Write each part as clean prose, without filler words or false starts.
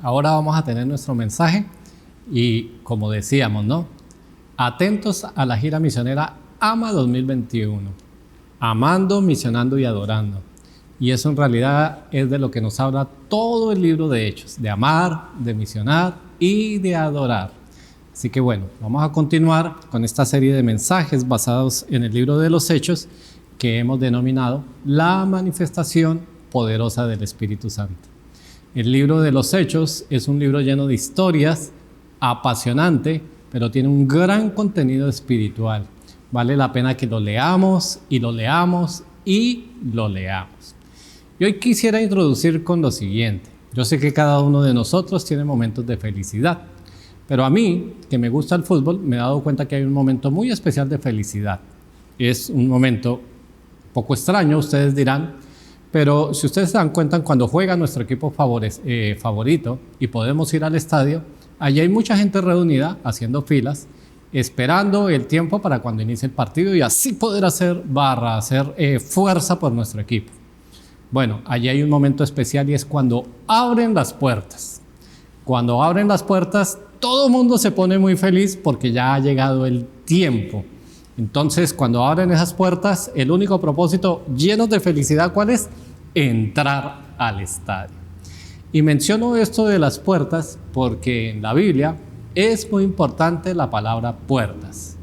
Ahora vamos a tener nuestro mensaje y como decíamos, ¿no? Atentos a la gira misionera AMA 2021. Amando, misionando y adorando. Y eso en realidad es de lo que nos habla todo el libro de Hechos, de amar, de misionar y de adorar. Así que bueno, vamos a continuar con esta serie de mensajes basados en el libro de los Hechos que hemos denominado la manifestación poderosa del Espíritu Santo. El libro de los Hechos es un libro lleno de historias, apasionante, pero tiene un gran contenido espiritual. Vale la pena que lo leamos y lo leamos y lo leamos. Y hoy quisiera introducir con lo siguiente. Yo sé que cada uno de nosotros tiene momentos de felicidad, pero a mí, que me gusta el fútbol, me he dado cuenta que hay un momento muy especial de felicidad. Es un momento poco extraño, ustedes dirán, pero si ustedes se dan cuenta, cuando juega nuestro equipo favorito y podemos ir al estadio, allí hay mucha gente reunida haciendo filas, esperando el tiempo para cuando inicie el partido y así poder hacer barra, hacer fuerza por nuestro equipo. Bueno, allí hay un momento especial y es cuando abren las puertas. Cuando abren las puertas, todo el mundo se pone muy feliz porque ya ha llegado el tiempo. Entonces, cuando abren esas puertas, el único propósito lleno de felicidad, ¿cuál es? Entrar al estadio. Y menciono esto de las puertas porque en la Biblia es muy importante la palabra puertas.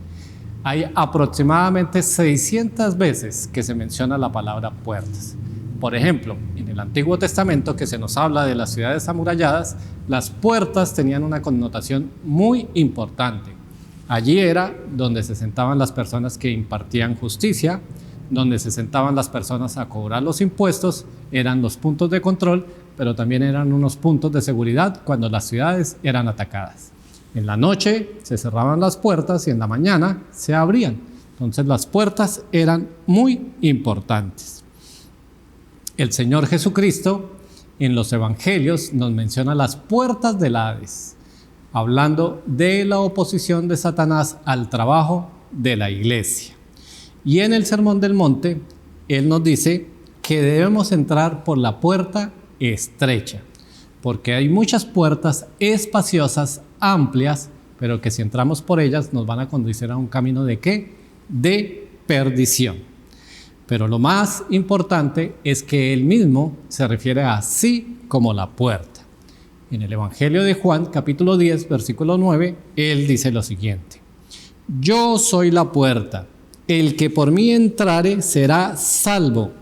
Hay aproximadamente 600 veces que se menciona la palabra puertas. Por ejemplo, en el Antiguo Testamento, que se nos habla de las ciudades amuralladas, las puertas tenían una connotación muy importante. Allí era donde se sentaban las personas que impartían justicia, donde se sentaban las personas a cobrar los impuestos, eran los puntos de control, pero también eran unos puntos de seguridad cuando las ciudades eran atacadas. En la noche se cerraban las puertas y en la mañana se abrían. Entonces las puertas eran muy importantes. El Señor Jesucristo en los Evangelios nos menciona las puertas del Hades, hablando de la oposición de Satanás al trabajo de la iglesia. Y en el Sermón del Monte, Él nos dice que debemos entrar por la puerta estrecha, porque hay muchas puertas espaciosas, amplias, pero que si entramos por ellas nos van a conducir a un camino ¿de qué? De perdición. Pero lo más importante es que Él mismo se refiere a sí como la puerta. En el Evangelio de Juan, capítulo 10, versículo 9, Él dice lo siguiente: Yo soy la puerta, el que por mí entrare será salvo,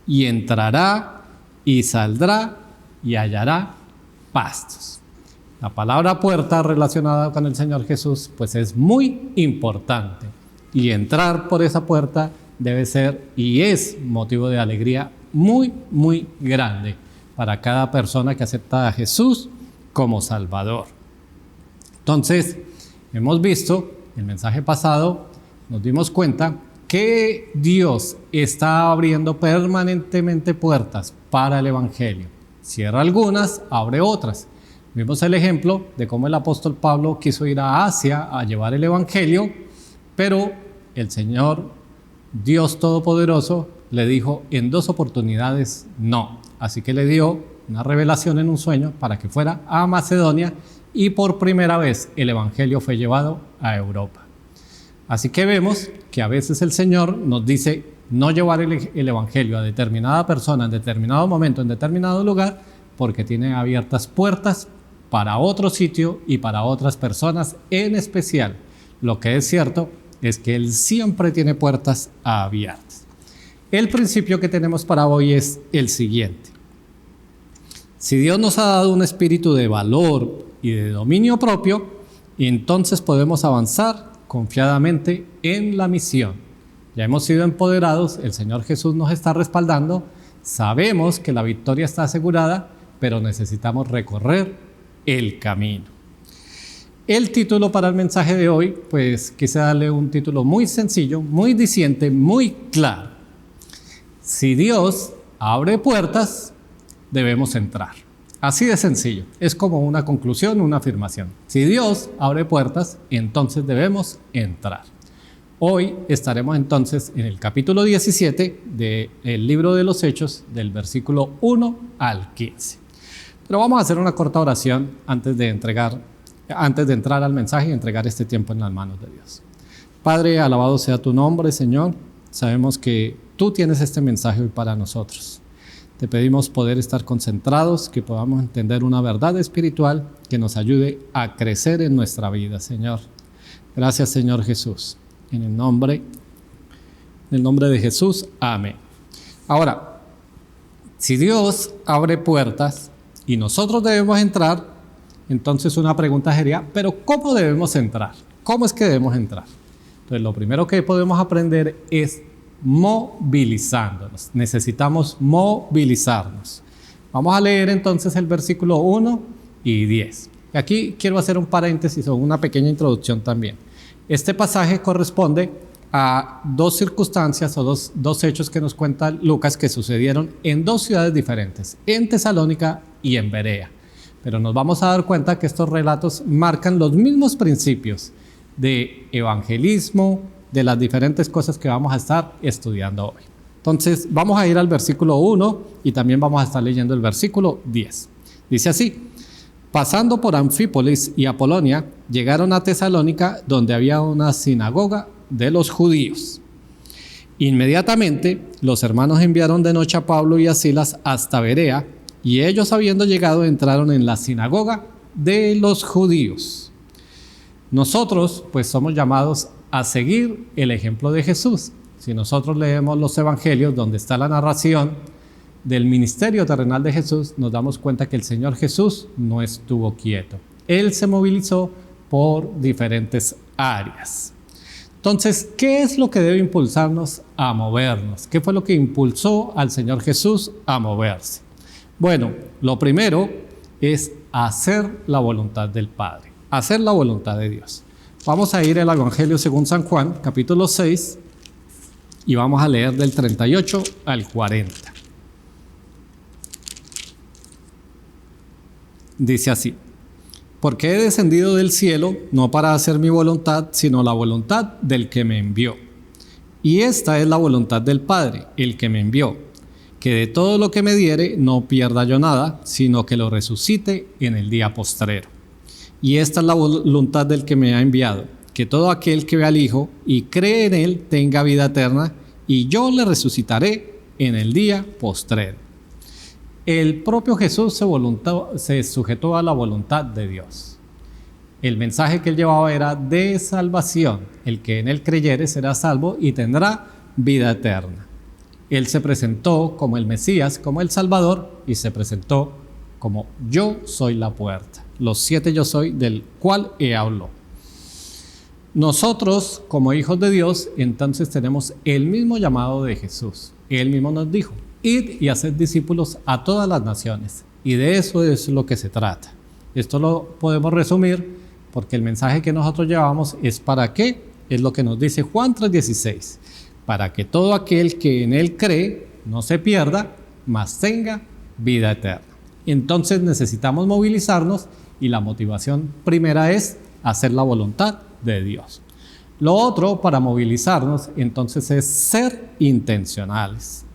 y entrará y saldrá y hallará pastos. La palabra puerta relacionada con el Señor Jesús pues es muy importante, y entrar por esa puerta debe ser y es motivo de alegría muy, muy grande para cada persona que acepta a Jesús como Salvador. Entonces, hemos visto en el mensaje pasado, nos dimos cuenta que Dios está abriendo permanentemente puertas para el Evangelio. Cierra algunas, abre otras. Vimos el ejemplo de cómo el apóstol Pablo quiso ir a Asia a llevar el Evangelio, pero el Señor, Dios Todopoderoso, le dijo en 2 oportunidades no. Así que le dio una revelación en un sueño para que fuera a Macedonia y por primera vez el Evangelio fue llevado a Europa. Así que vemos que a veces el Señor nos dice no llevar el Evangelio a determinada persona en determinado momento, en determinado lugar, porque tiene abiertas puertas para otro sitio y para otras personas en especial. Lo que es cierto es que Él siempre tiene puertas abiertas. El principio que tenemos para hoy es el siguiente. Si Dios nos ha dado un espíritu de valor y de dominio propio, entonces podemos avanzar confiadamente en la misión. Ya hemos sido empoderados, el Señor Jesús nos está respaldando, sabemos que la victoria está asegurada, pero necesitamos recorrer el camino. El título para el mensaje de hoy, pues quise darle un título muy sencillo, muy diciente, muy claro. Si Dios abre puertas, debemos entrar. Así de sencillo, es como una conclusión, una afirmación. Si Dios abre puertas, entonces debemos entrar. Hoy estaremos entonces en el capítulo 17 del libro de los Hechos, del versículo 1 al 15. Pero vamos a hacer una corta oración antes de entrar al mensaje y entregar este tiempo en las manos de Dios. Padre, alabado sea tu nombre, Señor. Sabemos que tú tienes este mensaje hoy para nosotros. Te pedimos poder estar concentrados, que podamos entender una verdad espiritual que nos ayude a crecer en nuestra vida, Señor. Gracias, Señor Jesús. En el nombre de Jesús, amén. Ahora, si Dios abre puertas y nosotros debemos entrar, entonces una pregunta sería, ¿pero cómo debemos entrar? ¿Cómo es que debemos entrar? Entonces, lo primero que podemos aprender es movilizándonos. Necesitamos movilizarnos. Vamos a leer entonces el versículo 1 y 10. Aquí quiero hacer un paréntesis o una pequeña introducción también. Este pasaje corresponde a dos circunstancias o dos hechos que nos cuenta Lucas que sucedieron en dos ciudades diferentes, en Tesalónica y en Berea. Pero nos vamos a dar cuenta que estos relatos marcan los mismos principios de evangelismo, de las diferentes cosas que vamos a estar estudiando hoy. Entonces vamos a ir al versículo 1 y también vamos a estar leyendo el versículo 10. Dice así: pasando por Anfípolis y Apolonia, llegaron a Tesalónica, donde había una sinagoga de los judíos. Inmediatamente los hermanos enviaron de noche a Pablo y a Silas hasta Berea, y ellos, habiendo llegado, entraron en la sinagoga de los judíos. Nosotros pues somos llamados a seguir el ejemplo de Jesús. Si nosotros leemos los evangelios donde está la narración del ministerio terrenal de Jesús, nos damos cuenta que el Señor Jesús no estuvo quieto. Él se movilizó por diferentes áreas. Entonces, ¿qué es lo que debe impulsarnos a movernos? ¿Qué fue lo que impulsó al Señor Jesús a moverse? Bueno, lo primero es hacer la voluntad del Padre, hacer la voluntad de Dios. Vamos a ir al Evangelio según San Juan, capítulo 6, y vamos a leer del 38 al 40. Dice así: porque he descendido del cielo no para hacer mi voluntad, sino la voluntad del que me envió. Y esta es la voluntad del Padre, el que me envió, que de todo lo que me diere no pierda yo nada, sino que lo resucite en el día postrero. Y esta es la voluntad del que me ha enviado, que todo aquel que ve al Hijo y cree en Él tenga vida eterna, y yo le resucitaré en el día postrero. El propio Jesús se sujetó a la voluntad de Dios. El mensaje que él llevaba era de salvación. El que en él creyere será salvo y tendrá vida eterna. Él se presentó como el Mesías, como el Salvador, y se presentó como yo soy la puerta. Los 7 yo soy del cual habló. Nosotros, como hijos de Dios, entonces tenemos el mismo llamado de Jesús. Él mismo nos dijo: id y haced discípulos a todas las naciones. Y de eso es lo que se trata. Esto lo podemos resumir porque el mensaje que nosotros llevamos es ¿para qué? Es lo que nos dice Juan 3:16. Para que todo aquel que en él cree no se pierda, mas tenga vida eterna. Entonces necesitamos movilizarnos y la motivación primera es hacer la voluntad de Dios. Lo otro para movilizarnos entonces es ser intencionales.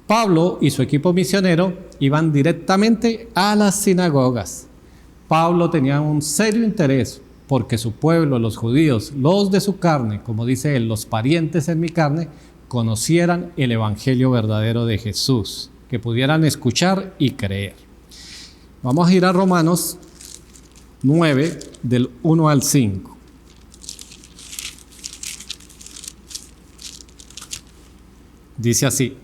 Pablo y su equipo misionero iban directamente a las sinagogas. Pablo tenía un serio interés porque su pueblo, los judíos, los de su carne, como dice él, los parientes en mi carne, conocieran el evangelio verdadero de Jesús, que pudieran escuchar y creer. Vamos a ir a Romanos 9, del 1 al 5. Dice así: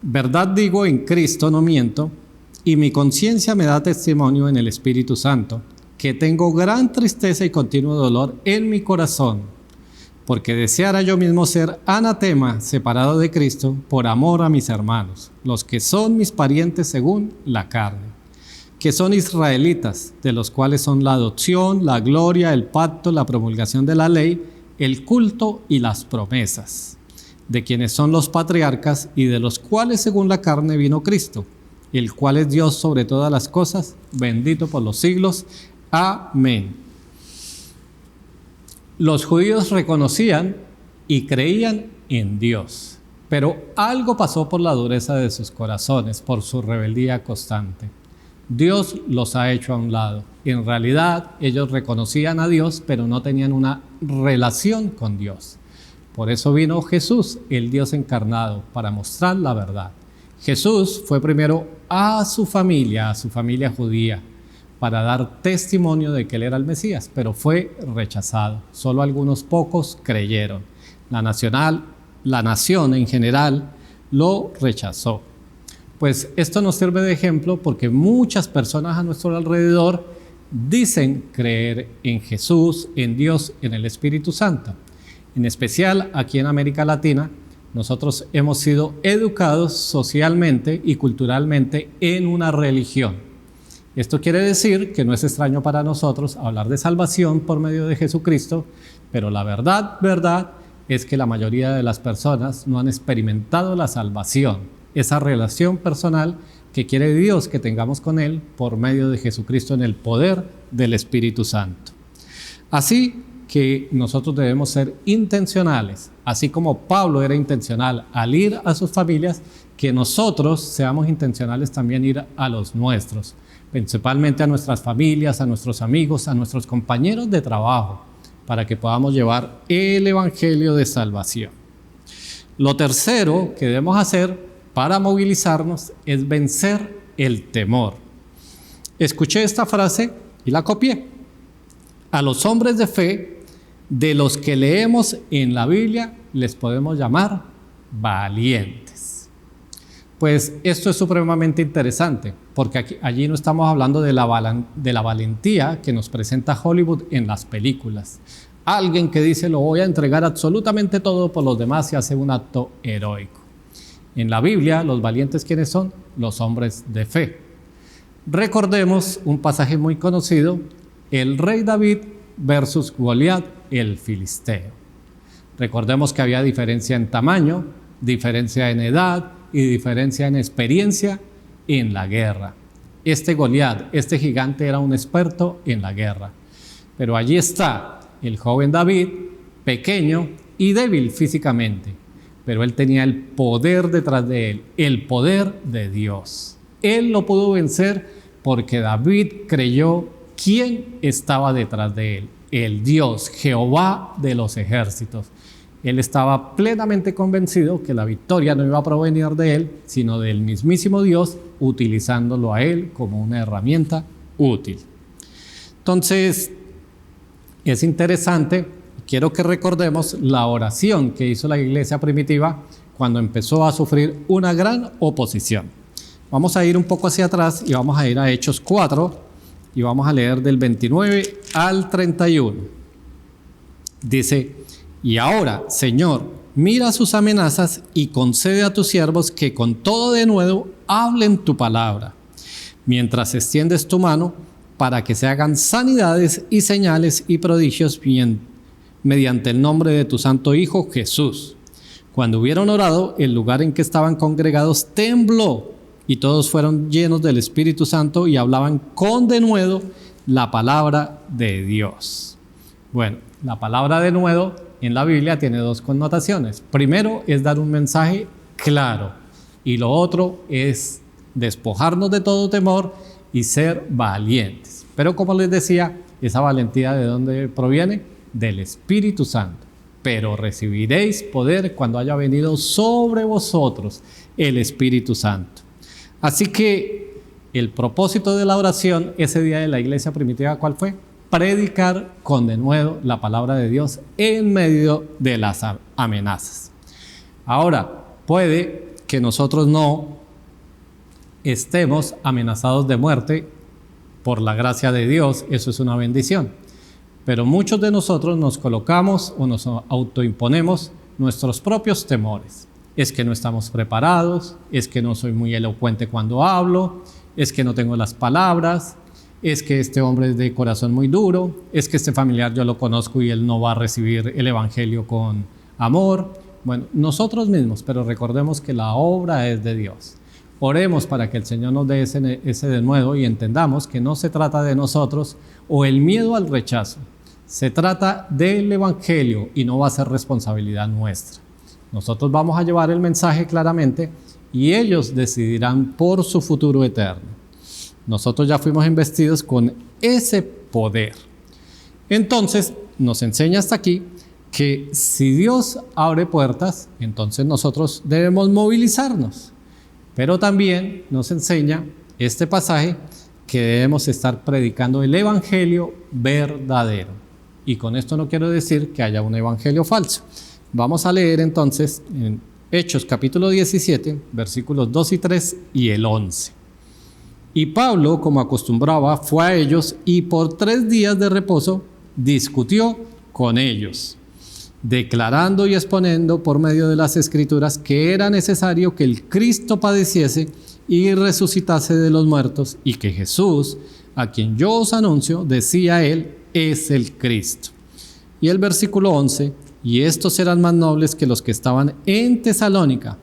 verdad digo en Cristo, no miento, y mi conciencia me da testimonio en el Espíritu Santo, que tengo gran tristeza y continuo dolor en mi corazón, porque deseara yo mismo ser anatema, separado de Cristo, por amor a mis hermanos, los que son mis parientes según la carne, que son israelitas, de los cuales son la adopción, la gloria, el pacto, la promulgación de la ley, el culto y las promesas, de quienes son los patriarcas y de los cuales según la carne vino Cristo, el cual es Dios sobre todas las cosas, bendito por los siglos. Amén. Los judíos reconocían y creían en Dios, pero algo pasó por la dureza de sus corazones, por su rebeldía constante. Dios los ha hecho a un lado. En realidad, ellos reconocían a Dios, pero no tenían una relación con Dios. Por eso vino Jesús, el Dios encarnado, para mostrar la verdad. Jesús fue primero a su familia judía, para dar testimonio de que Él era el Mesías, pero fue rechazado. Solo algunos pocos creyeron. La nación en general lo rechazó. Pues esto nos sirve de ejemplo porque muchas personas a nuestro alrededor dicen creer en Jesús, en Dios, en el Espíritu Santo. En especial aquí en América Latina, nosotros hemos sido educados socialmente y culturalmente en una religión. Esto quiere decir que no es extraño para nosotros hablar de salvación por medio de Jesucristo, pero la verdad es que la mayoría de las personas no han experimentado la salvación, esa relación personal que quiere Dios que tengamos con Él por medio de Jesucristo en el poder del Espíritu Santo. Así que nosotros debemos ser intencionales, así como Pablo era intencional al ir a sus familias, que nosotros seamos intencionales también ir a los nuestros, principalmente a nuestras familias, a nuestros amigos, a nuestros compañeros de trabajo, para que podamos llevar el Evangelio de salvación. Lo tercero que debemos hacer para movilizarnos es vencer el temor. Escuché esta frase y la copié. A los hombres de fe, de los que leemos en la Biblia, les podemos llamar valientes. Pues esto es supremamente interesante, porque allí no estamos hablando de la valentía que nos presenta Hollywood en las películas. Alguien que dice, lo voy a entregar absolutamente todo por los demás y hace un acto heroico. En la Biblia, los valientes, ¿quiénes son? Los hombres de fe. Recordemos un pasaje muy conocido, el rey David versus Goliat, el filisteo. Recordemos que había diferencia en tamaño, diferencia en edad y diferencia en experiencia en la guerra. Este Goliat, este gigante, era un experto en la guerra. Pero allí está el joven David, pequeño y débil físicamente, pero él tenía el poder detrás de él, el poder de Dios. Él lo pudo vencer porque David creyó quién estaba detrás de él, el Dios, Jehová de los ejércitos. Él estaba plenamente convencido que la victoria no iba a provenir de él, sino del mismísimo Dios, utilizándolo a él como una herramienta útil. Entonces, es interesante, quiero que recordemos la oración que hizo la iglesia primitiva cuando empezó a sufrir una gran oposición. Vamos a ir un poco hacia atrás y vamos a ir a Hechos 4 y vamos a leer del 29 al 31. Dice: y ahora, Señor, mira sus amenazas y concede a tus siervos que con todo denuedo hablen tu palabra, mientras extiendes tu mano para que se hagan sanidades y señales y prodigios mediante el nombre de tu santo Hijo Jesús. Cuando hubieron orado, el lugar en que estaban congregados tembló y todos fueron llenos del Espíritu Santo y hablaban con denuedo la palabra de Dios. Bueno, la palabra denuedo en la Biblia tiene dos connotaciones. Primero es dar un mensaje claro y lo otro es despojarnos de todo temor y ser valientes. Pero como les decía, esa valentía ¿de dónde proviene? Del Espíritu Santo. Pero recibiréis poder cuando haya venido sobre vosotros el Espíritu Santo. Así que el propósito de la oración ese día de la iglesia primitiva, ¿cuál fue? Predicar con denuedo la palabra de Dios en medio de las amenazas. Ahora, puede que nosotros no estemos amenazados de muerte por la gracia de Dios, eso es una bendición. Pero muchos de nosotros nos colocamos o nos autoimponemos nuestros propios temores. Es que no estamos preparados, es que no soy muy elocuente cuando hablo, es que no tengo las palabras, es que este hombre es de corazón muy duro, es que este familiar yo lo conozco y él no va a recibir el evangelio con amor. Bueno, nosotros mismos, pero recordemos que la obra es de Dios. Oremos para que el Señor nos dé ese denuedo y entendamos que no se trata de nosotros o el miedo al rechazo. Se trata del evangelio y no va a ser responsabilidad nuestra. Nosotros vamos a llevar el mensaje claramente y ellos decidirán por su futuro eterno. Nosotros ya fuimos investidos con ese poder. Entonces, nos enseña hasta aquí que si Dios abre puertas, entonces nosotros debemos movilizarnos. Pero también nos enseña este pasaje que debemos estar predicando el evangelio verdadero. Y con esto no quiero decir que haya un evangelio falso. Vamos a leer entonces en Hechos capítulo 17, versículos 2 y 3 y el 11. Y Pablo, como acostumbraba, fue a ellos y por 3 días de reposo discutió con ellos, declarando y exponiendo por medio de las Escrituras que era necesario que el Cristo padeciese y resucitase de los muertos, y que Jesús, a quien yo os anuncio, decía él, es el Cristo. Y el versículo 11, y estos eran más nobles que los que estaban en Tesalónica,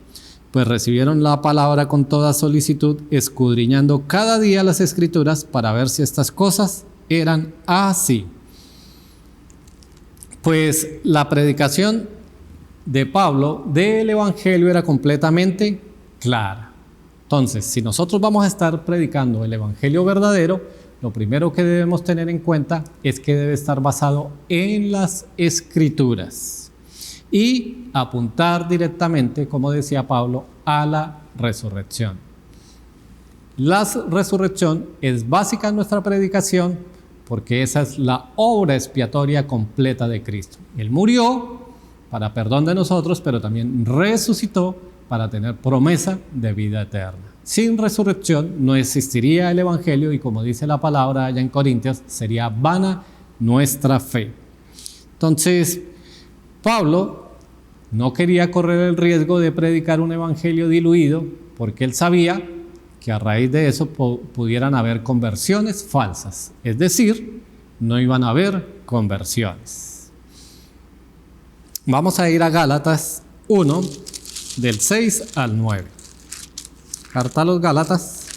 pues recibieron la palabra con toda solicitud, escudriñando cada día las Escrituras para ver si estas cosas eran así. Pues la predicación de Pablo del evangelio era completamente clara. Entonces, si nosotros vamos a estar predicando el evangelio verdadero, lo primero que debemos tener en cuenta es que debe estar basado en las Escrituras y apuntar directamente, como decía Pablo, a la resurrección. La resurrección es básica en nuestra predicación porque esa es la obra expiatoria completa de Cristo. Él murió para perdón de nosotros, pero también resucitó para tener promesa de vida eterna. Sin resurrección no existiría el evangelio y, como dice la palabra allá en Corintios, sería vana nuestra fe. Entonces, Pablo no quería correr el riesgo de predicar un evangelio diluido porque él sabía que a raíz de eso pudieran haber conversiones falsas, es decir, no iban a haber conversiones. Vamos a ir a Gálatas 1, del 6 al 9. Carta a los Gálatas.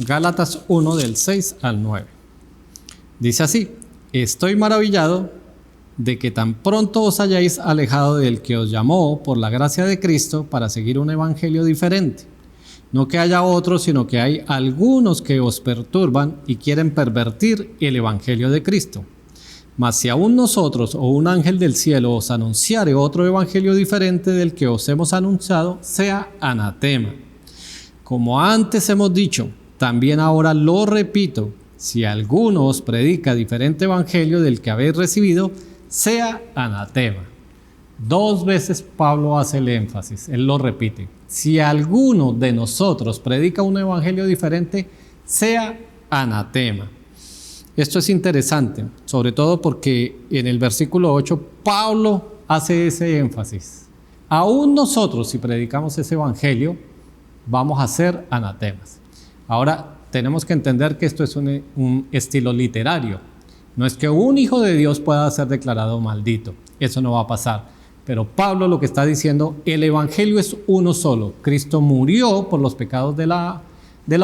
Gálatas 1, del 6 al 9. Dice así: estoy maravillado de que tan pronto os hayáis alejado del que os llamó por la gracia de Cristo para seguir un evangelio diferente. No que haya otros, sino que hay algunos que os perturban y quieren pervertir el evangelio de Cristo. Mas si aún nosotros o un ángel del cielo os anunciare otro evangelio diferente del que os hemos anunciado, sea anatema. Como antes hemos dicho, también ahora lo repito, si alguno os predica diferente evangelio del que habéis recibido, sea anatema. 2 veces Pablo hace el énfasis, él lo repite. Si alguno de nosotros predica un evangelio diferente, sea anatema. Esto es interesante, sobre todo porque en el versículo 8 Pablo hace ese énfasis. Aún nosotros, si predicamos ese evangelio, vamos a ser anatemas. Ahora, tenemos que entender que esto es un estilo literario. No es que un hijo de Dios pueda ser declarado maldito. Eso no va a pasar. Pero Pablo lo que está diciendo, el evangelio es uno solo. Cristo murió por los pecados de la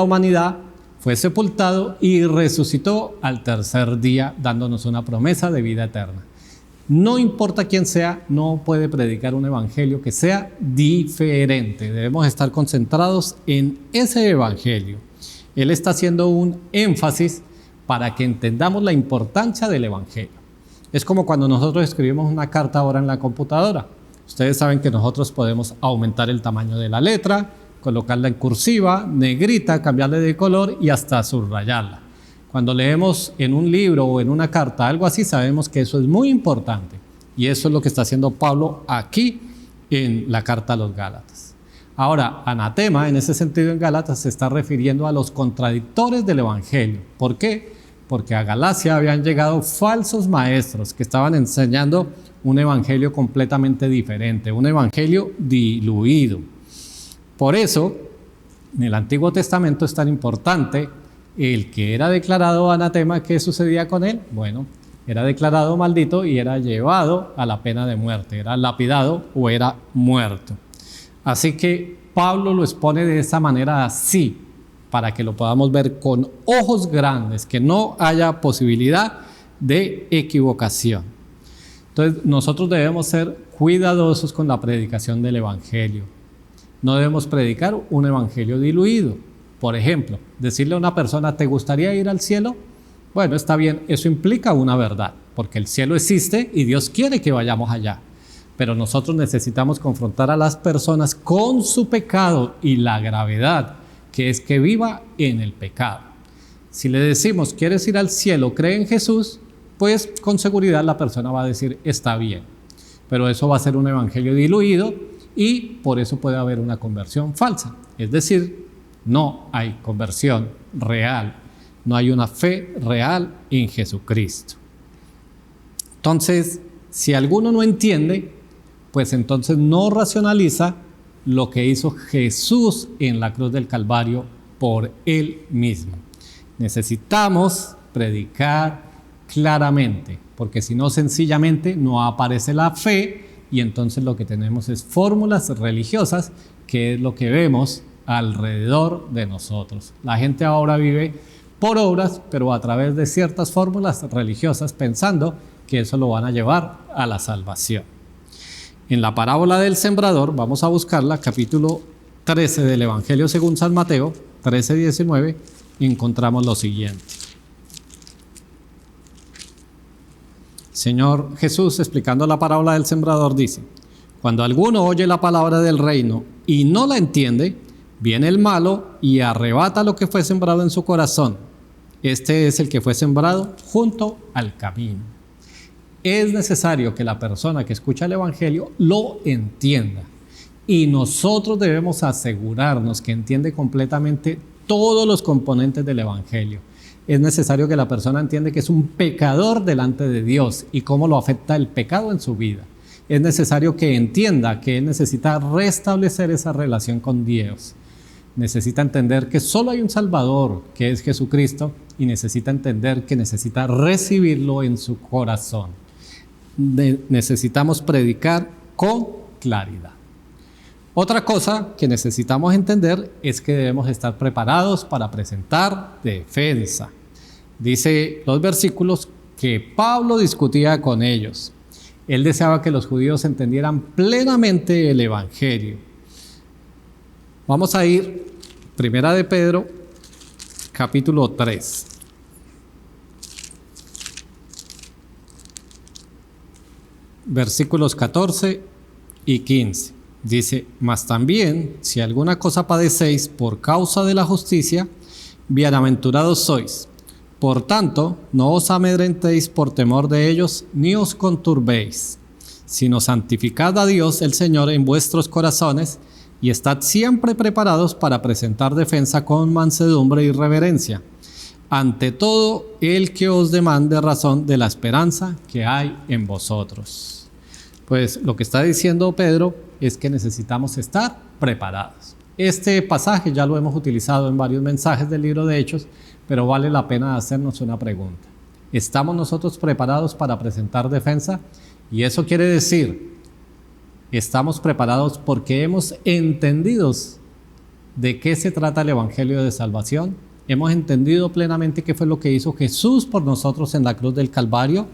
humanidad, fue sepultado y resucitó al 3er día, dándonos una promesa de vida eterna. No importa quién sea, no puede predicar un evangelio que sea diferente. Debemos estar concentrados en ese evangelio. Él está haciendo un énfasis para que entendamos la importancia del evangelio. Es como cuando nosotros escribimos una carta ahora en la computadora. Ustedes saben que nosotros podemos aumentar el tamaño de la letra, colocarla en cursiva, negrita, cambiarle de color y hasta subrayarla. Cuando leemos en un libro o en una carta algo así, sabemos que eso es muy importante. Y eso es lo que está haciendo Pablo aquí en la carta a los Gálatas. Ahora, anatema, en ese sentido en Gálatas, se está refiriendo a los contradictores del evangelio. ¿Por qué? Porque a Galacia habían llegado falsos maestros que estaban enseñando un evangelio completamente diferente, un evangelio diluido. Por eso, en el Antiguo Testamento es tan importante el que era declarado anatema. ¿Qué sucedía con él? Bueno, era declarado maldito y era llevado a la pena de muerte, era lapidado o era muerto. Así que Pablo lo expone de esa manera así, para que lo podamos ver con ojos grandes, que no haya posibilidad de equivocación. Entonces nosotros debemos ser cuidadosos con la predicación del Evangelio. No debemos predicar un evangelio diluido. Por ejemplo, decirle a una persona, ¿te gustaría ir al cielo? Bueno, está bien, eso implica una verdad, porque el cielo existe y Dios quiere que vayamos allá. Pero nosotros necesitamos confrontar a las personas con su pecado y la gravedad, que es que viva en el pecado. Si le decimos, ¿quieres ir al cielo? Cree en Jesús, pues con seguridad la persona va a decir, está bien. Pero eso va a ser un evangelio diluido y por eso puede haber una conversión falsa. Es decir, no hay conversión real, no hay una fe real en Jesucristo. Entonces, si alguno no entiende, pues entonces no racionaliza lo que hizo Jesús en la cruz del Calvario por Él mismo. Necesitamos predicar claramente, porque si no, sencillamente no aparece la fe y entonces lo que tenemos es fórmulas religiosas, que es lo que vemos alrededor de nosotros. La gente ahora vive por obras, pero a través de ciertas fórmulas religiosas, pensando que eso lo van a llevar a la salvación. En la parábola del sembrador, vamos a buscarla, capítulo 13 del Evangelio según San Mateo, 13-19, encontramos lo siguiente. Señor Jesús, explicando la parábola del sembrador, dice: cuando alguno oye la palabra del reino y no la entiende, viene el malo y arrebata lo que fue sembrado en su corazón. Este es el que fue sembrado junto al camino. Es necesario que la persona que escucha el Evangelio lo entienda. Y nosotros debemos asegurarnos que entiende completamente todos los componentes del Evangelio. Es necesario que la persona entienda que es un pecador delante de Dios y cómo lo afecta el pecado en su vida. Es necesario que entienda que él necesita restablecer esa relación con Dios. Necesita entender que solo hay un Salvador, que es Jesucristo, y necesita entender que necesita recibirlo en su corazón. Necesitamos predicar con claridad. Otra cosa que necesitamos entender es que debemos estar preparados para presentar defensa. Dice los versículos que Pablo discutía con ellos. Él deseaba que los judíos entendieran plenamente el Evangelio. Vamos a ir, Primera de Pedro, capítulo 3. Versículos 14 y 15. Dice: mas también, si alguna cosa padecéis por causa de la justicia, bienaventurados sois. Por tanto, no os amedrentéis por temor de ellos, ni os conturbéis, sino santificad a Dios el Señor en vuestros corazones, y estad siempre preparados para presentar defensa con mansedumbre y reverencia, ante todo el que os demande razón de la esperanza que hay en vosotros. Pues lo que está diciendo Pedro es que necesitamos estar preparados. Este pasaje ya lo hemos utilizado en varios mensajes del libro de Hechos, pero vale la pena hacernos una pregunta. ¿Estamos nosotros preparados para presentar defensa? Y eso quiere decir, estamos preparados porque hemos entendido de qué se trata el Evangelio de Salvación. Hemos entendido plenamente qué fue lo que hizo Jesús por nosotros en la cruz del Calvario.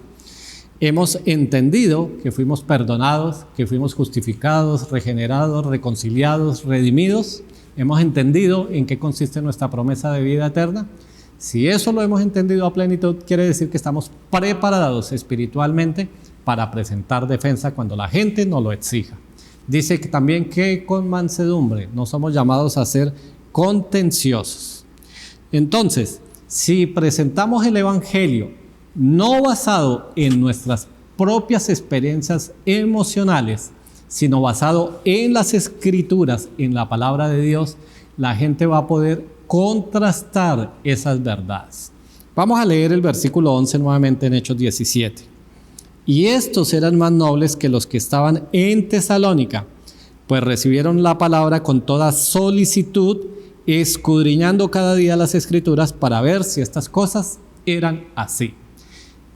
Hemos entendido que fuimos perdonados, que fuimos justificados, regenerados, reconciliados, redimidos. Hemos entendido en qué consiste nuestra promesa de vida eterna. Si eso lo hemos entendido a plenitud, quiere decir que estamos preparados espiritualmente para presentar defensa cuando la gente nos lo exija. Dice que también que con mansedumbre no somos llamados a ser contenciosos. Entonces, si presentamos el Evangelio no basado en nuestras propias experiencias emocionales, sino basado en las Escrituras, en la palabra de Dios, la gente va a poder contrastar esas verdades. Vamos a leer el versículo 11 nuevamente en Hechos 17. Y estos eran más nobles que los que estaban en Tesalónica, pues recibieron la palabra con toda solicitud, escudriñando cada día las Escrituras para ver si estas cosas eran así.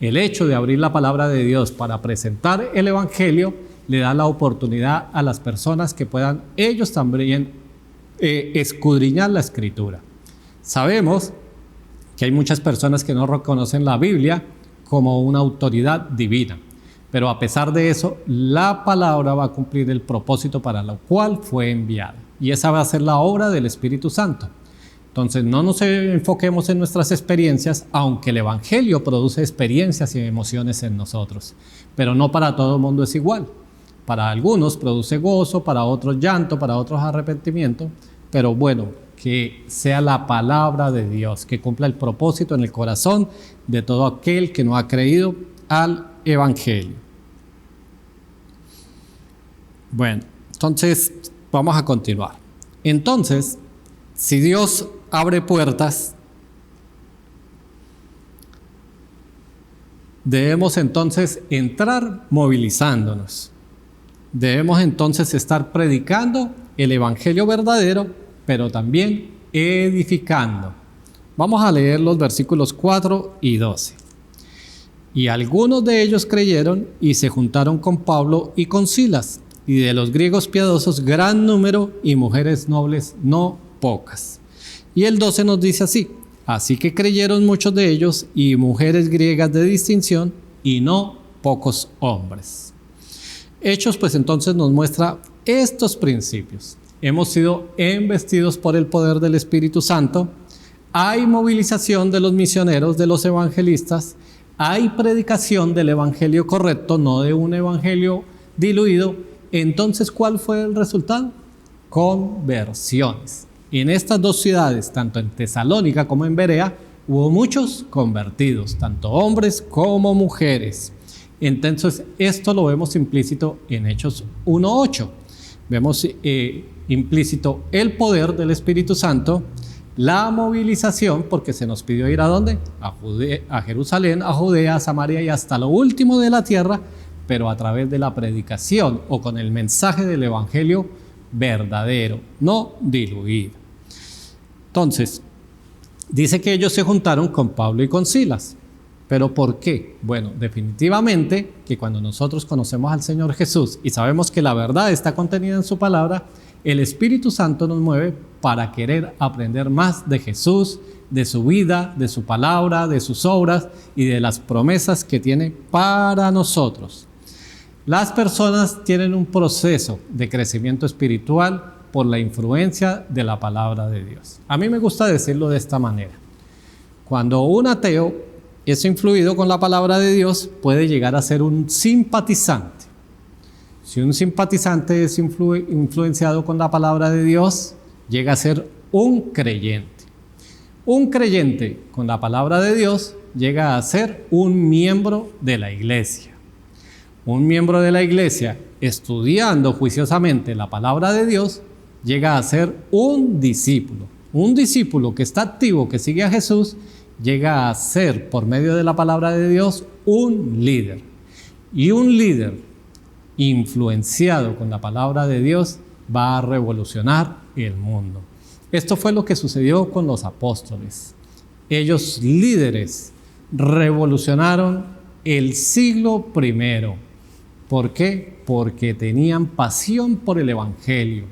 El hecho de abrir la palabra de Dios para presentar el Evangelio le da la oportunidad a las personas que puedan ellos también escudriñar la Escritura. Sabemos que hay muchas personas que no reconocen la Biblia como una autoridad divina, Pero a pesar de eso, la palabra va a cumplir el propósito para lo cual fue enviada. Y esa va a ser la obra del Espíritu Santo. Entonces, no nos enfoquemos en nuestras experiencias, aunque el Evangelio produce experiencias y emociones en nosotros. Pero no para todo el mundo es igual. Para algunos produce gozo, para otros llanto, para otros arrepentimiento. Pero bueno, que sea la palabra de Dios, que cumpla el propósito en el corazón de todo aquel que no ha creído al Evangelio. Bueno, entonces vamos a continuar. Entonces, si Dios abre puertas, debemos entonces entrar movilizándonos. Debemos entonces estar predicando el Evangelio verdadero, pero también edificando. Vamos a leer los versículos 4 y 12. Y algunos de ellos creyeron y se juntaron con Pablo y con Silas, y de los griegos piadosos gran número y mujeres nobles no pocas. Y el 12 nos dice así: así que creyeron muchos de ellos y mujeres griegas de distinción y no pocos hombres. Hechos pues entonces nos muestra estos principios. Hemos sido embestidos por el poder del Espíritu Santo, hay movilización de los misioneros, de los evangelistas, hay predicación del evangelio correcto, no de un evangelio diluido. Entonces, ¿cuál fue el resultado? Conversiones. En estas dos ciudades, tanto en Tesalónica como en Berea, hubo muchos convertidos, tanto hombres como mujeres. Entonces, esto lo vemos implícito en Hechos 1:8. Vemos implícito el poder del Espíritu Santo, la movilización, porque se nos pidió ir ¿a dónde? A Jerusalén, a Judea, a Samaria y hasta lo último de la tierra, pero a través de la predicación o con el mensaje del Evangelio verdadero, no diluido. Entonces, dice que ellos se juntaron con Pablo y con Silas. ¿Pero por qué? Bueno, definitivamente que cuando nosotros conocemos al Señor Jesús y sabemos que la verdad está contenida en su palabra, el Espíritu Santo nos mueve para querer aprender más de Jesús, de su vida, de su palabra, de sus obras y de las promesas que tiene para nosotros. Las personas tienen un proceso de crecimiento espiritual por la influencia de la palabra de Dios. A mí me gusta decirlo de esta manera. Cuando un ateo es influido con la palabra de Dios, puede llegar a ser un simpatizante. Si un simpatizante es influenciado con la palabra de Dios, llega a ser un creyente. Un creyente con la palabra de Dios llega a ser un miembro de la iglesia. Un miembro de la iglesia, estudiando juiciosamente la palabra de Dios, llega a ser un discípulo. Un discípulo que está activo, que sigue a Jesús, llega a ser, por medio de la palabra de Dios, un líder. Y un líder influenciado con la palabra de Dios va a revolucionar el mundo. Esto fue lo que sucedió con los apóstoles. Ellos, líderes, revolucionaron el siglo I. ¿Por qué? Porque tenían pasión por el Evangelio.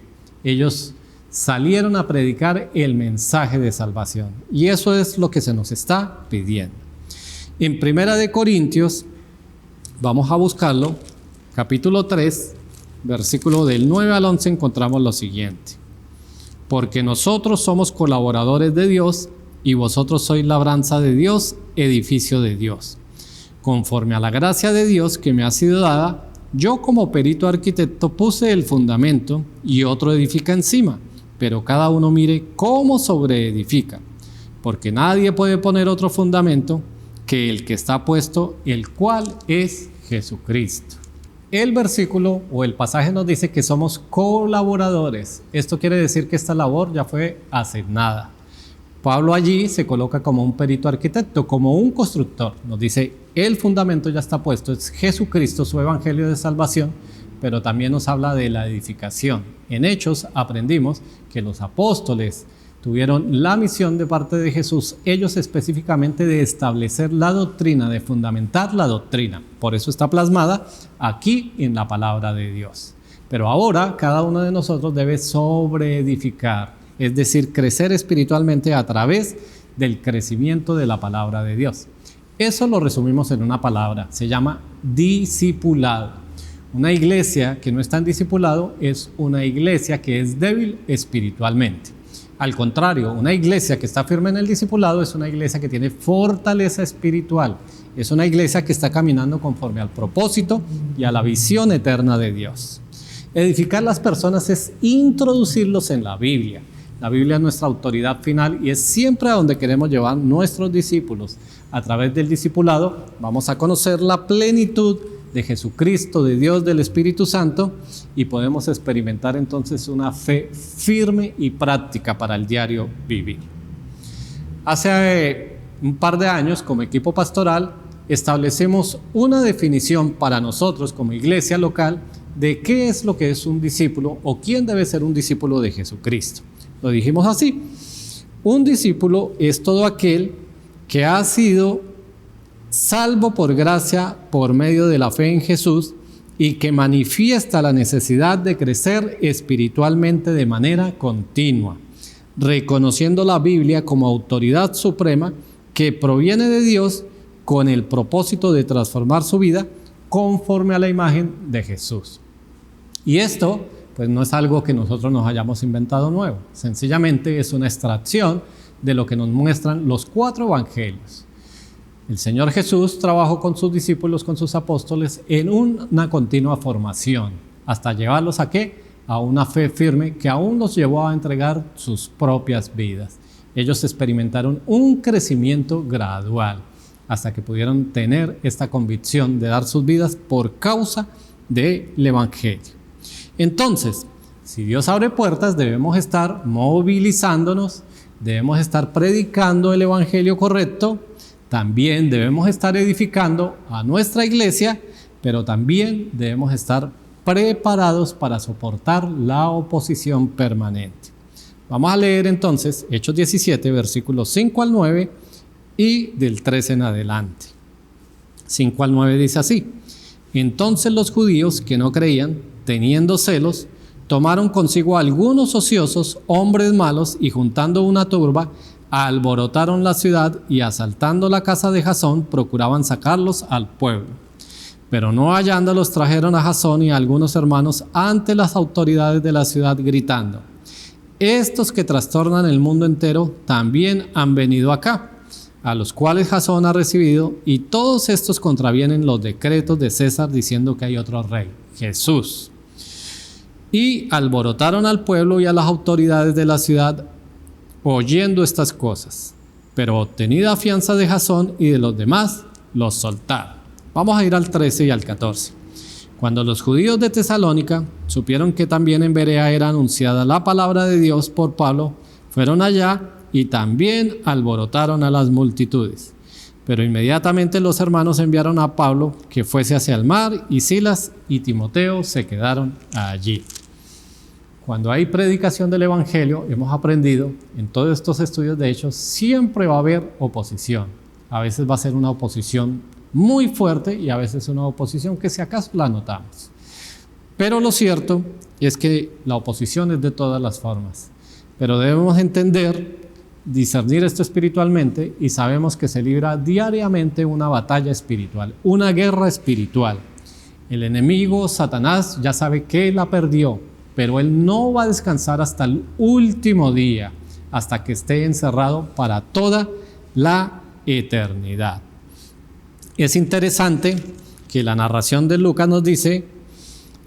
Ellos salieron a predicar el mensaje de salvación. Y eso es lo que se nos está pidiendo. En 1 Corintios, vamos a buscarlo, capítulo 3, versículo del 9 al 11, encontramos lo siguiente. Porque nosotros somos colaboradores de Dios y vosotros sois labranza de Dios, edificio de Dios. Conforme a la gracia de Dios que me ha sido dada, yo como perito arquitecto puse el fundamento y otro edifica encima, pero cada uno mire cómo sobreedifica, porque nadie puede poner otro fundamento que el que está puesto, el cual es Jesucristo. El versículo o el pasaje nos dice que somos colaboradores. Esto quiere decir que esta labor ya fue asignada. Pablo allí se coloca como un perito arquitecto, como un constructor. Nos dice, el fundamento ya está puesto, es Jesucristo, su evangelio de salvación, pero también nos habla de la edificación. En Hechos aprendimos que los apóstoles tuvieron la misión de parte de Jesús, ellos específicamente de establecer la doctrina, de fundamentar la doctrina. Por eso está plasmada aquí en la palabra de Dios. Pero ahora cada uno de nosotros debe sobreedificar, es decir, crecer espiritualmente a través del crecimiento de la palabra de Dios. Eso lo resumimos en una palabra, se llama discipulado. Una iglesia que no está en discipulado es una iglesia que es débil espiritualmente. Al contrario, una iglesia que está firme en el discipulado es una iglesia que tiene fortaleza espiritual. Es una iglesia que está caminando conforme al propósito y a la visión eterna de Dios. Edificar las personas es introducirlos en la Biblia. La Biblia es nuestra autoridad final y es siempre a donde queremos llevar nuestros discípulos. A través del discipulado vamos a conocer la plenitud de Jesucristo, de Dios, del Espíritu Santo, y podemos experimentar entonces una fe firme y práctica para el diario vivir. Hace un par de años, como equipo pastoral, establecemos una definición para nosotros como iglesia local de qué es lo que es un discípulo o quién debe ser un discípulo de Jesucristo. Lo dijimos así: un discípulo es todo aquel que ha sido salvo por gracia por medio de la fe en Jesús y que manifiesta la necesidad de crecer espiritualmente de manera continua, reconociendo la Biblia como autoridad suprema que proviene de Dios con el propósito de transformar su vida conforme a la imagen de Jesús. Y esto pues no es algo que nosotros nos hayamos inventado nuevo, sencillamente es una extracción de lo que nos muestran los 4 evangelios. El Señor Jesús trabajó con sus discípulos, con sus apóstoles, en una continua formación, hasta llevarlos ¿a qué? A una fe firme que aún los llevó a entregar sus propias vidas. Ellos experimentaron un crecimiento gradual, hasta que pudieron tener esta convicción de dar sus vidas por causa del Evangelio. Entonces, si Dios abre puertas, debemos estar movilizándonos, debemos estar predicando el Evangelio correcto. También debemos estar edificando a nuestra iglesia, pero también debemos estar preparados para soportar la oposición permanente. Vamos a leer entonces Hechos 17, versículos 5 al 9 y del 13 en adelante. 5 al 9 dice así: Entonces los judíos que no creían, teniendo celos, tomaron consigo a algunos ociosos, hombres malos, y juntando una turba, alborotaron la ciudad y asaltando la casa de Jasón procuraban sacarlos al pueblo. Pero no hallándolos trajeron a Jasón y a algunos hermanos ante las autoridades de la ciudad gritando: Estos que trastornan el mundo entero también han venido acá, a los cuales Jasón ha recibido, y todos estos contravienen los decretos de César diciendo que hay otro rey, Jesús. Y alborotaron al pueblo y a las autoridades de la ciudad oyendo estas cosas, pero obtenida fianza de Jasón y de los demás, los soltaron. Vamos a ir al 13 y al 14. Cuando los judíos de Tesalónica supieron que también en Berea era anunciada la palabra de Dios por Pablo, fueron allá y también alborotaron a las multitudes. Pero inmediatamente los hermanos enviaron a Pablo que fuese hacia el mar, y Silas y Timoteo se quedaron allí. Cuando hay predicación del Evangelio, hemos aprendido en todos estos estudios de Hechos, siempre va a haber oposición. A veces va a ser una oposición muy fuerte y a veces una oposición que si acaso la notamos. Pero lo cierto es que la oposición es de todas las formas. Pero debemos entender, discernir esto espiritualmente, y sabemos que se libra diariamente una batalla espiritual, una guerra espiritual. El enemigo, Satanás, ya sabe que la perdió, pero él no va a descansar hasta el último día, hasta que esté encerrado para toda la eternidad. Es interesante que la narración de Lucas nos dice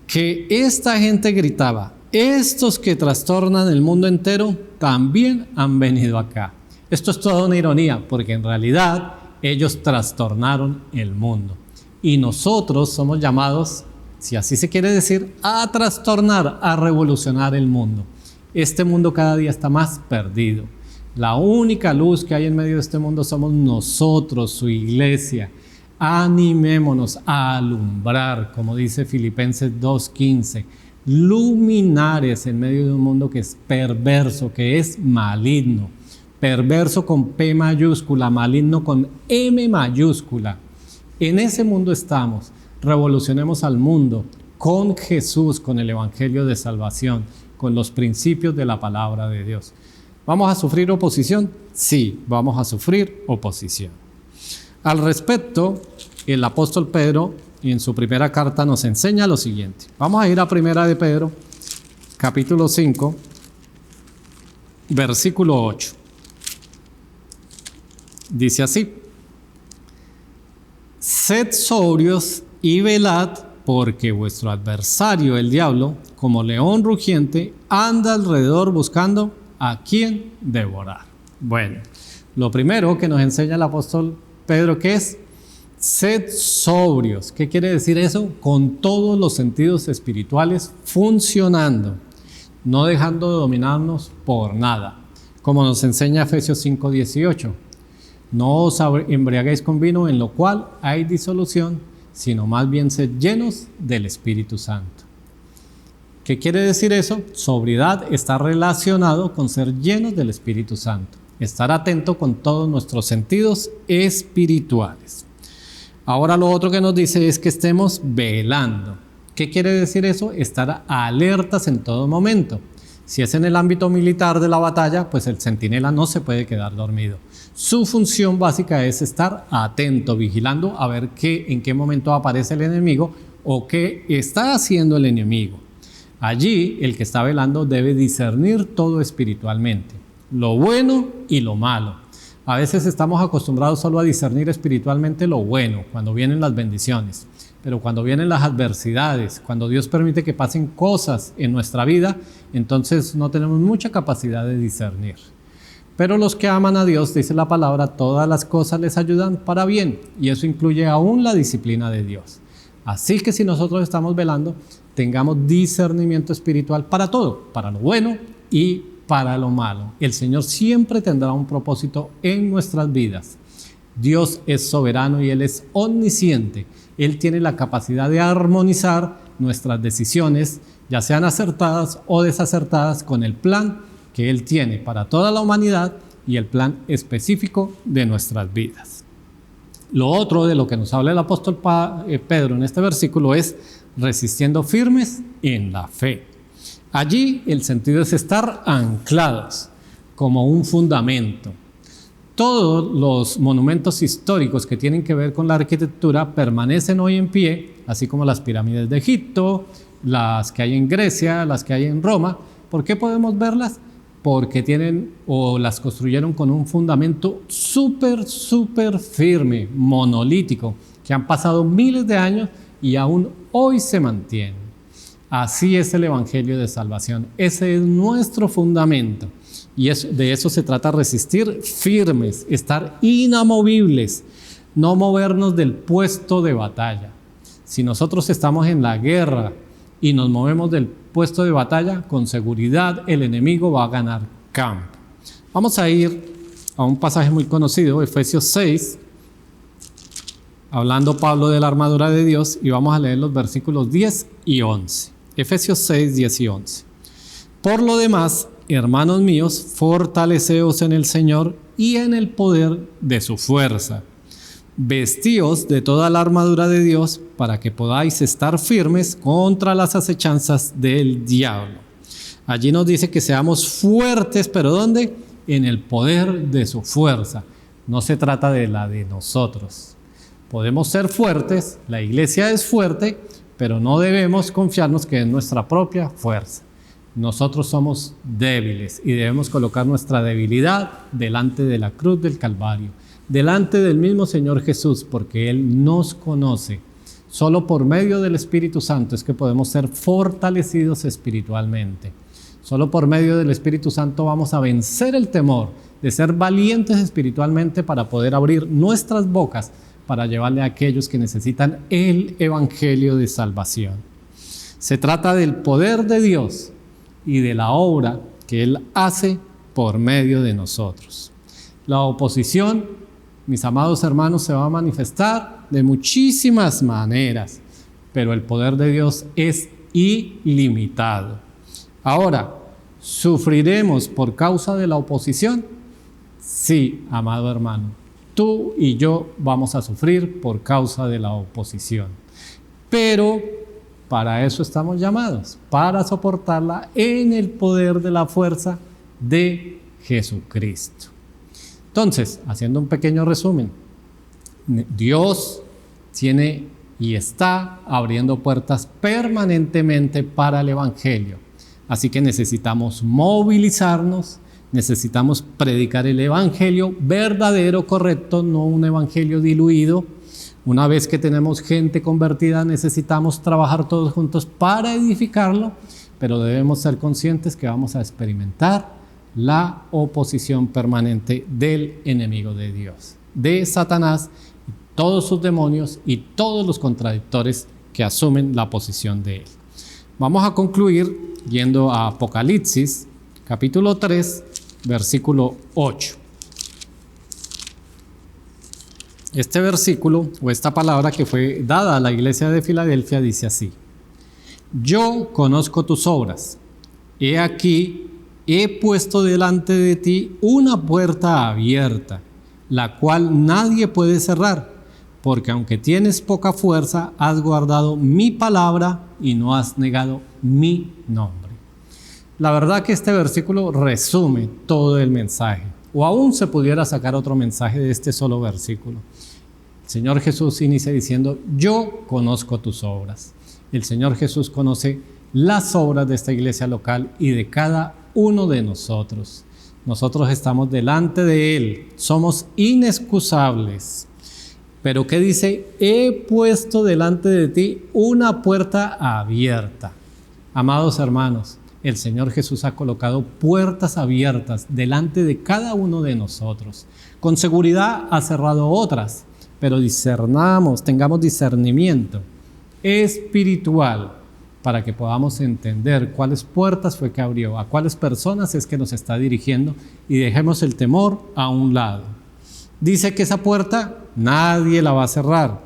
que esta gente gritaba: estos que trastornan el mundo entero también han venido acá. Esto es toda una ironía, porque en realidad ellos trastornaron el mundo. Y nosotros somos llamados, si así se quiere decir, a trastornar, a revolucionar el mundo. Este mundo cada día está más perdido. La única luz que hay en medio de este mundo somos nosotros, su iglesia. Animémonos a alumbrar, como dice Filipenses 2:15, luminares en medio de un mundo que es perverso, que es maligno. Perverso con P mayúscula, maligno con M mayúscula. En ese mundo estamos. Revolucionemos al mundo con Jesús, con el Evangelio de salvación, con los principios de la palabra de Dios. ¿Vamos a sufrir oposición? Sí, vamos a sufrir oposición. Al respecto, el apóstol Pedro y en su primera carta nos enseña lo siguiente. Vamos a ir a Primera de Pedro, capítulo 5, versículo 8. Dice así: sed sobrios y velad, porque vuestro adversario, el diablo, como león rugiente, anda alrededor buscando a quien devorar. Bueno, lo primero que nos enseña el apóstol Pedro, que es sed sobrios. ¿Qué quiere decir eso? Con todos los sentidos espirituales funcionando, no dejando de dominarnos por nada. Como nos enseña Efesios 5:18. No os embriaguéis con vino, en lo cual hay disolución, sino más bien sed llenos del Espíritu Santo. ¿Qué quiere decir eso? Sobriedad está relacionado con ser llenos del Espíritu Santo. Estar atento con todos nuestros sentidos espirituales. Ahora lo otro que nos dice es que estemos velando. ¿Qué quiere decir eso? Estar alertas en todo momento. Si es en el ámbito militar de la batalla, pues el centinela no se puede quedar dormido. Su función básica es estar atento, vigilando a ver en qué momento aparece el enemigo o qué está haciendo el enemigo. Allí el que está velando debe discernir todo espiritualmente, lo bueno y lo malo. A veces estamos acostumbrados solo a discernir espiritualmente lo bueno, cuando vienen las bendiciones. Pero cuando vienen las adversidades, cuando Dios permite que pasen cosas en nuestra vida, entonces no tenemos mucha capacidad de discernir. Pero los que aman a Dios, dice la palabra, todas las cosas les ayudan para bien, y eso incluye aún la disciplina de Dios. Así que si nosotros estamos velando, tengamos discernimiento espiritual para todo, para lo bueno y para lo malo. El Señor siempre tendrá un propósito en nuestras vidas. Dios es soberano y Él es omnisciente. Él tiene la capacidad de armonizar nuestras decisiones, ya sean acertadas o desacertadas, con el plan que Él tiene para toda la humanidad y el plan específico de nuestras vidas. Lo otro de lo que nos habla el apóstol Pedro en este versículo es resistiendo firmes en la fe. Allí el sentido es estar anclados como un fundamento. Todos los monumentos históricos que tienen que ver con la arquitectura permanecen hoy en pie, así como las pirámides de Egipto, las que hay en Grecia, las que hay en Roma. ¿Por qué podemos verlas? Porque tienen o las construyeron con un fundamento súper firme, monolítico, que han pasado miles de años y aún hoy se mantienen. Así es el Evangelio de Salvación. Ese es nuestro fundamento. Y de eso se trata, resistir firmes, estar inamovibles, no movernos del puesto de batalla. Si nosotros estamos en la guerra y nos movemos del puesto de batalla, con seguridad el enemigo va a ganar campo. Vamos a ir a un pasaje muy conocido, Efesios 6, hablando Pablo de la armadura de Dios, y vamos a leer los versículos 10 y 11. Efesios 6, 10 y 11. Por lo demás, hermanos míos, fortaleceos en el Señor y en el poder de su fuerza. Vestíos de toda la armadura de Dios para que podáis estar firmes contra las acechanzas del diablo. Allí nos dice que seamos fuertes, ¿pero dónde? En el poder de su fuerza. No se trata de la de nosotros. Podemos ser fuertes, la iglesia es fuerte, pero no debemos confiarnos que es nuestra propia fuerza. Nosotros somos débiles y debemos colocar nuestra debilidad delante de la cruz del Calvario, delante del mismo Señor Jesús, porque Él nos conoce. Solo por medio del Espíritu Santo es que podemos ser fortalecidos espiritualmente. Solo por medio del Espíritu Santo vamos a vencer el temor de ser valientes espiritualmente para poder abrir nuestras bocas para llevarle a aquellos que necesitan el Evangelio de salvación. Se trata del poder de Dios y de la obra que Él hace por medio de nosotros. La oposición, mis amados hermanos, se va a manifestar de muchísimas maneras, pero el poder de Dios es ilimitado. Ahora, ¿sufriremos por causa de la oposición? Sí, amado hermano, tú y yo vamos a sufrir por causa de la oposición, pero para eso estamos llamados, para soportarla en el poder de la fuerza de Jesucristo. Entonces, haciendo un pequeño resumen, Dios tiene y está abriendo puertas permanentemente para el Evangelio. Así que necesitamos movilizarnos, necesitamos predicar el Evangelio verdadero, correcto, no un Evangelio diluido. Una vez que tenemos gente convertida, necesitamos trabajar todos juntos para edificarlo, pero debemos ser conscientes que vamos a experimentar la oposición permanente del enemigo de Dios, de Satanás, todos sus demonios y todos los contradictores que asumen la posición de él. Vamos a concluir yendo a Apocalipsis, capítulo 3, versículo 8. Este versículo o esta palabra que fue dada a la iglesia de Filadelfia dice así: yo conozco tus obras, he aquí, he puesto delante de ti una puerta abierta, la cual nadie puede cerrar, porque aunque tienes poca fuerza, has guardado mi palabra y no has negado mi nombre. La verdad que este versículo resume todo el mensaje, o aún se pudiera sacar otro mensaje de este solo versículo. El Señor Jesús inicia diciendo: yo conozco tus obras. El Señor Jesús conoce las obras de esta iglesia local y de cada uno de nosotros. Nosotros estamos delante de Él, somos inexcusables. Pero ¿qué dice? He puesto delante de ti una puerta abierta. Amados hermanos, el Señor Jesús ha colocado puertas abiertas delante de cada uno de nosotros. Con seguridad ha cerrado otras, pero tengamos discernimiento espiritual para que podamos entender cuáles puertas fue que abrió, a cuáles personas es que nos está dirigiendo y dejemos el temor a un lado. Dice que esa puerta nadie la va a cerrar,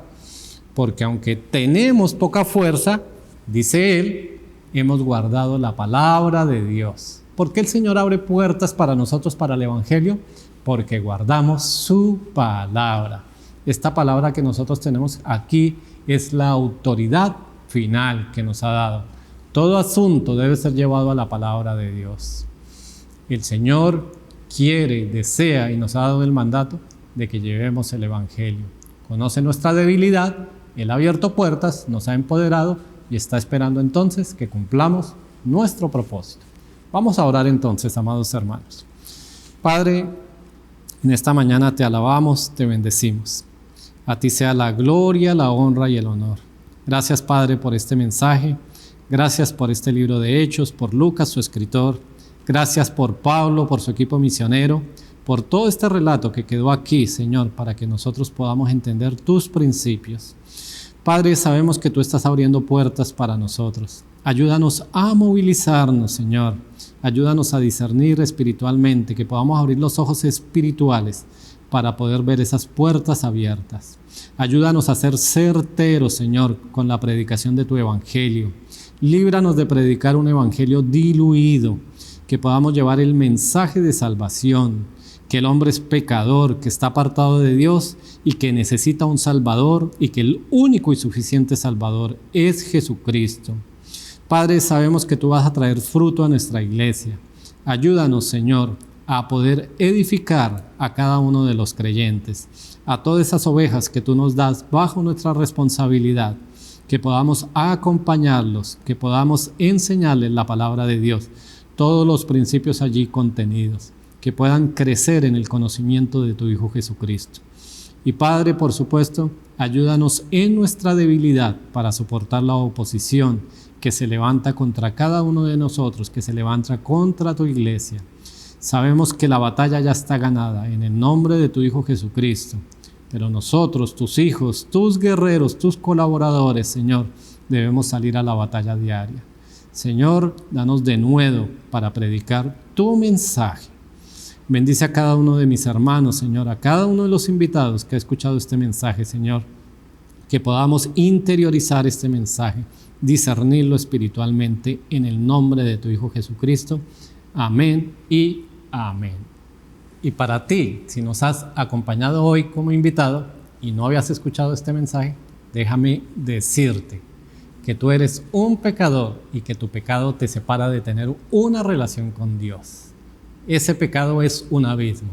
porque aunque tenemos poca fuerza, dice él, hemos guardado la palabra de Dios. ¿Por qué el Señor abre puertas para nosotros, para el Evangelio? Porque guardamos su palabra. Esta palabra que nosotros tenemos aquí es la autoridad final que nos ha dado. Todo asunto debe ser llevado a la palabra de Dios. El Señor quiere, desea y nos ha dado el mandato de que llevemos el Evangelio. Conoce nuestra debilidad, Él ha abierto puertas, nos ha empoderado y está esperando entonces que cumplamos nuestro propósito. Vamos a orar entonces, amados hermanos. Padre, en esta mañana te alabamos, te bendecimos. A ti sea la gloria, la honra y el honor. Gracias, Padre, por este mensaje. Gracias por este libro de Hechos, por Lucas, su escritor. Gracias por Pablo, por su equipo misionero, por todo este relato que quedó aquí, Señor, para que nosotros podamos entender tus principios. Padre, sabemos que tú estás abriendo puertas para nosotros. Ayúdanos a movilizarnos, Señor. Ayúdanos a discernir espiritualmente, que podamos abrir los ojos espirituales para poder ver esas puertas abiertas. Ayúdanos a ser certeros, Señor, con la predicación de tu Evangelio. Líbranos de predicar un Evangelio diluido, que podamos llevar el mensaje de salvación, que el hombre es pecador, que está apartado de Dios y que necesita un Salvador y que el único y suficiente Salvador es Jesucristo. Padre, sabemos que tú vas a traer fruto a nuestra iglesia. Ayúdanos, Señor, a poder edificar a cada uno de los creyentes, a todas esas ovejas que tú nos das bajo nuestra responsabilidad, que podamos acompañarlos, que podamos enseñarles la palabra de Dios, todos los principios allí contenidos, que puedan crecer en el conocimiento de tu Hijo Jesucristo. Y Padre, por supuesto, ayúdanos en nuestra debilidad para soportar la oposición que se levanta contra cada uno de nosotros, que se levanta contra tu iglesia. Sabemos que la batalla ya está ganada en el nombre de tu Hijo Jesucristo, pero nosotros, tus hijos, tus guerreros, tus colaboradores, Señor, debemos salir a la batalla diaria. Señor, danos denuedo para predicar tu mensaje. Bendice a cada uno de mis hermanos, Señor, a cada uno de los invitados que ha escuchado este mensaje, Señor, que podamos interiorizar este mensaje, discernirlo espiritualmente en el nombre de tu Hijo Jesucristo. Amén y amén. Y para ti, si nos has acompañado hoy como invitado y no habías escuchado este mensaje, déjame decirte que tú eres un pecador y que tu pecado te separa de tener una relación con Dios. Ese pecado es un abismo,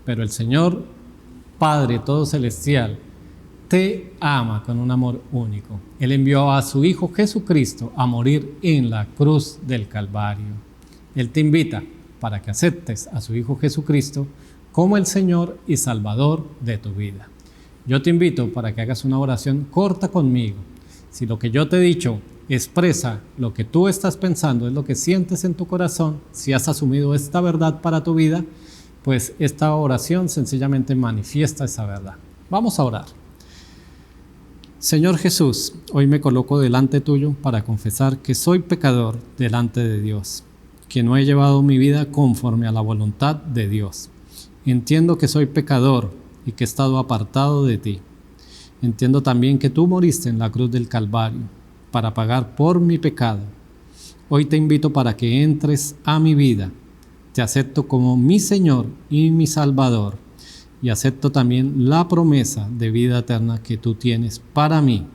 pero el Señor, Padre todo celestial, te ama con un amor único. Él envió a su Hijo Jesucristo a morir en la cruz del Calvario. Él te invita para que aceptes a su Hijo Jesucristo como el Señor y Salvador de tu vida. Yo te invito para que hagas una oración corta conmigo. Si lo que yo te he dicho expresa lo que tú estás pensando, es lo que sientes en tu corazón, si has asumido esta verdad para tu vida, pues esta oración sencillamente manifiesta esa verdad. Vamos a orar. Señor Jesús, hoy me coloco delante tuyo para confesar que soy pecador delante de Dios, que no he llevado mi vida conforme a la voluntad de Dios. Entiendo que soy pecador y que he estado apartado de ti. Entiendo también que tú moriste en la cruz del Calvario para pagar por mi pecado. Hoy te invito para que entres a mi vida. Te acepto como mi Señor y mi Salvador y acepto también la promesa de vida eterna que tú tienes para mí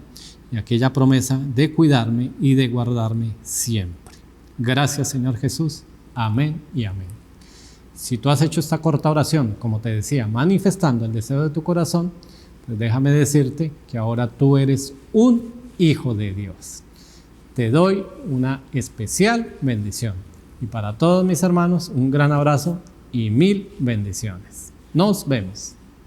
y aquella promesa de cuidarme y de guardarme siempre. Gracias, Señor Jesús. Amén y amén. Si tú has hecho esta corta oración, como te decía, manifestando el deseo de tu corazón, pues déjame decirte que ahora tú eres un hijo de Dios. Te doy una especial bendición. Y para todos mis hermanos, un gran abrazo y 1000 bendiciones. Nos vemos.